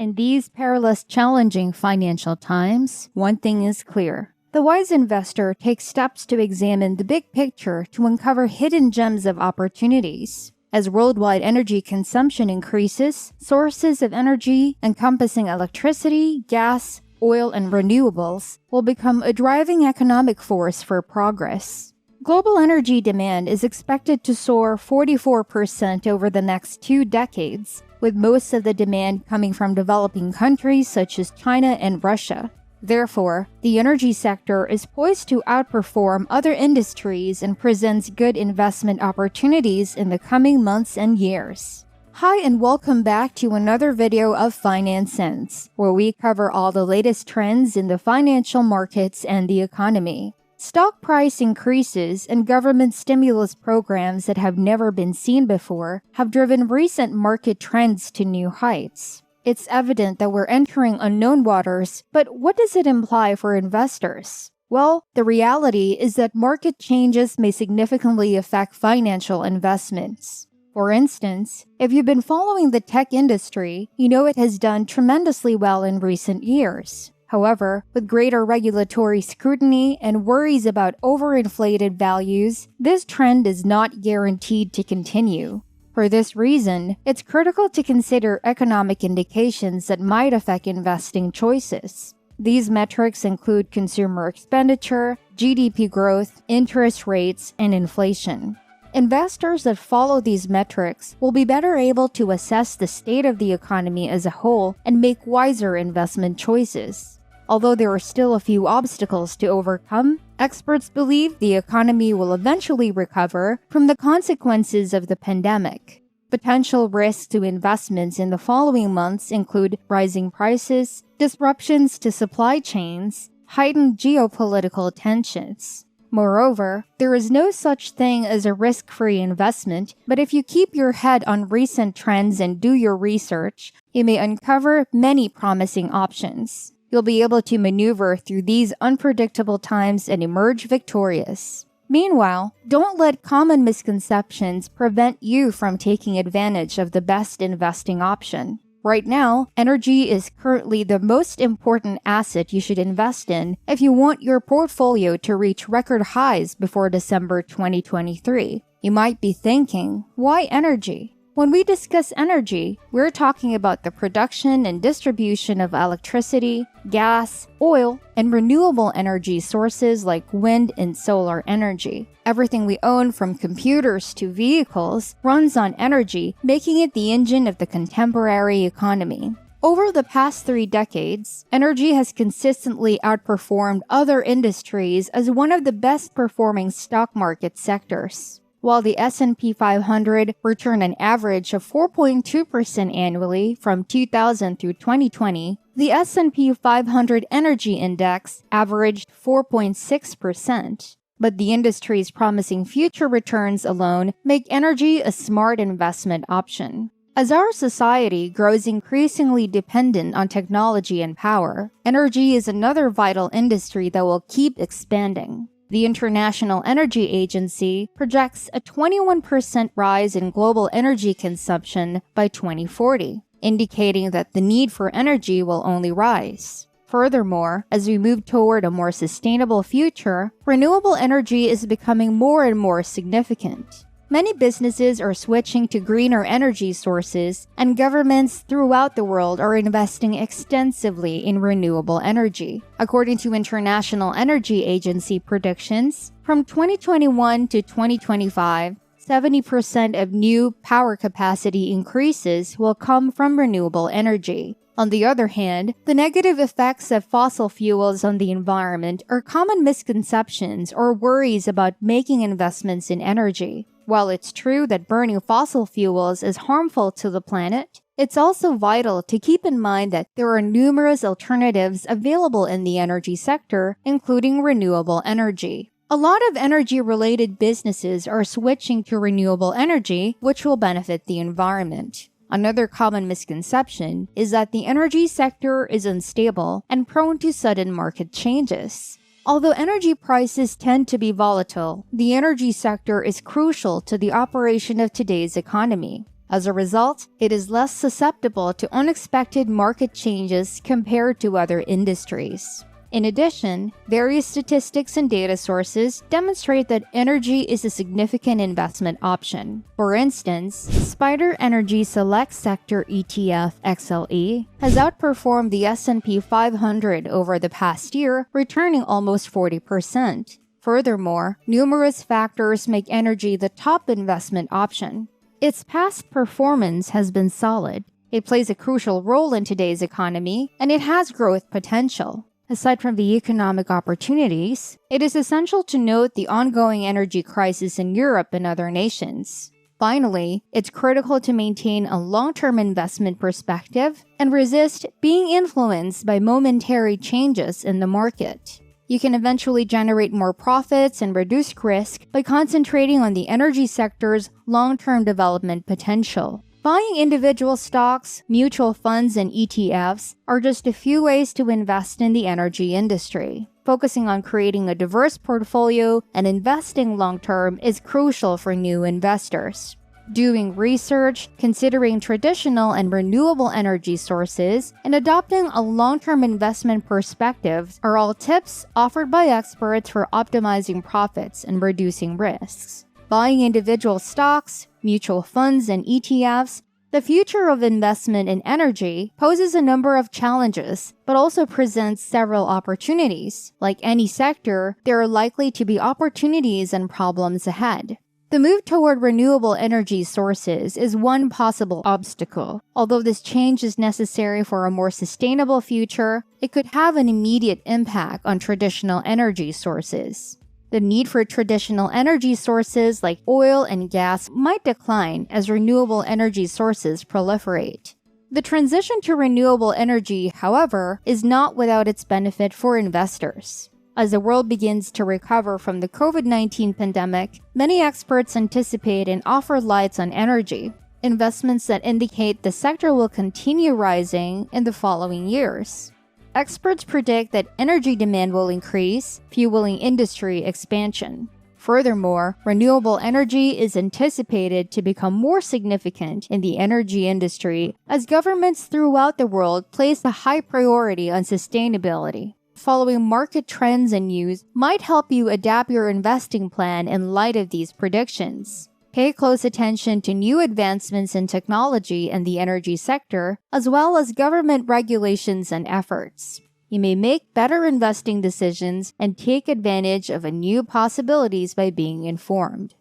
In these perilous, challenging financial times, one thing is clear. The wise investor takes steps to examine the big picture to uncover hidden gems of opportunities. As worldwide energy consumption increases, sources of energy encompassing electricity, gas, oil, and renewables will become a driving economic force for progress. Global energy demand is expected to soar 44% over the next 2 decades, with most of the demand coming from developing countries such as China and Russia. Therefore, the energy sector is poised to outperform other industries and presents good investment opportunities in the coming months and years. Hi and welcome back to another video of Finance Sense, where we cover all the latest trends in the financial markets and the economy. Stock price increases and government stimulus programs that have never been seen before have driven recent market trends to new heights. It's evident that we're entering unknown waters, but what does it imply for investors? Well, the reality is that market changes may significantly affect financial investments. For instance, if you've been following the tech industry, you know it has done tremendously well in recent years. However, with greater regulatory scrutiny and worries about overinflated values, this trend is not guaranteed to continue. For this reason, it's critical to consider economic indications that might affect investing choices. These metrics include consumer expenditure, GDP growth, interest rates, and inflation. Investors that follow these metrics will be better able to assess the state of the economy as a whole and make wiser investment choices. Although there are still a few obstacles to overcome, experts believe the economy will eventually recover from the consequences of the pandemic. Potential risks to investments in the following months include rising prices, disruptions to supply chains, heightened geopolitical tensions. Moreover, there is no such thing as a risk-free investment, but if you keep your head on recent trends and do your research, you may uncover many promising options. You'll be able to maneuver through these unpredictable times and emerge victorious. Meanwhile, don't let common misconceptions prevent you from taking advantage of the best investing option. Right now, energy is currently the most important asset you should invest in if you want your portfolio to reach record highs before December 2023. You might be thinking, why energy? When we discuss energy, we're talking about the production and distribution of electricity, gas, oil, and renewable energy sources like wind and solar energy. Everything we own, from computers to vehicles, runs on energy, making it the engine of the contemporary economy. Over the past 3 decades, energy has consistently outperformed other industries as one of the best performing stock market sectors. While the S&P 500 returned an average of 4.2% annually from 2000 through 2020, the S&P 500 Energy Index averaged 4.6%. But the industry's promising future returns alone make energy a smart investment option. As our society grows increasingly dependent on technology and power, energy is another vital industry that will keep expanding. The International Energy Agency projects a 21% rise in global energy consumption by 2040, indicating that the need for energy will only rise. Furthermore, as we move toward a more sustainable future, renewable energy is becoming more and more significant. Many businesses are switching to greener energy sources, and governments throughout the world are investing extensively in renewable energy. According to International Energy Agency predictions, from 2021 to 2025, 70% of new power capacity increases will come from renewable energy. On the other hand, the negative effects of fossil fuels on the environment are common misconceptions or worries about making investments in energy. While it's true that burning fossil fuels is harmful to the planet, it's also vital to keep in mind that there are numerous alternatives available in the energy sector, including renewable energy. A lot of energy-related businesses are switching to renewable energy, which will benefit the environment. Another common misconception is that the energy sector is unstable and prone to sudden market changes. Although energy prices tend to be volatile, the energy sector is crucial to the operation of today's economy. As a result, it is less susceptible to unexpected market changes compared to other industries. In addition, various statistics and data sources demonstrate that energy is a significant investment option. For instance, Spider Energy Select Sector ETF XLE has outperformed the S&P 500 over the past year, returning almost 40%. Furthermore, numerous factors make energy the top investment option. Its past performance has been solid. It plays a crucial role in today's economy, and it has growth potential. Aside from the economic opportunities, it is essential to note the ongoing energy crisis in Europe and other nations. Finally, it's critical to maintain a long-term investment perspective and resist being influenced by momentary changes in the market. You can eventually generate more profits and reduce risk by concentrating on the energy sector's long-term development potential. Buying individual stocks, mutual funds, and ETFs are just a few ways to invest in the energy industry. Focusing on creating a diverse portfolio and investing long-term is crucial for new investors. Doing research, considering traditional and renewable energy sources, and adopting a long-term investment perspective are all tips offered by experts for optimizing profits and reducing risks. Buying individual stocks, mutual funds, and ETFs, the future of investment in energy poses a number of challenges, but also presents several opportunities. Like any sector, there are likely to be opportunities and problems ahead. The move toward renewable energy sources is one possible obstacle. Although this change is necessary for a more sustainable future, it could have an immediate impact on traditional energy sources. The need for traditional energy sources like oil and gas might decline as renewable energy sources proliferate. The transition to renewable energy, however, is not without its benefit for investors. As the world begins to recover from the COVID-19 pandemic, many experts anticipate and offer lights on energy, investments that indicate the sector will continue rising in the following years. Experts predict that energy demand will increase, fueling industry expansion. Furthermore, renewable energy is anticipated to become more significant in the energy industry as governments throughout the world place a high priority on sustainability. Following market trends and news might help you adapt your investing plan in light of these predictions. Pay close attention to new advancements in technology and the energy sector, as well as government regulations and efforts. You may make better investing decisions and take advantage of new possibilities by being informed.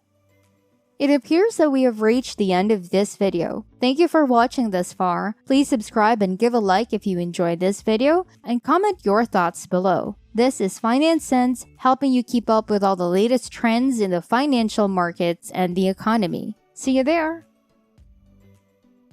It appears that we have reached the end of this video. Thank you for watching this far. Please subscribe and give a like if you enjoyed this video, and comment your thoughts below. This is Finance Sense, helping you keep up with all the latest trends in the financial markets and the economy. See you there!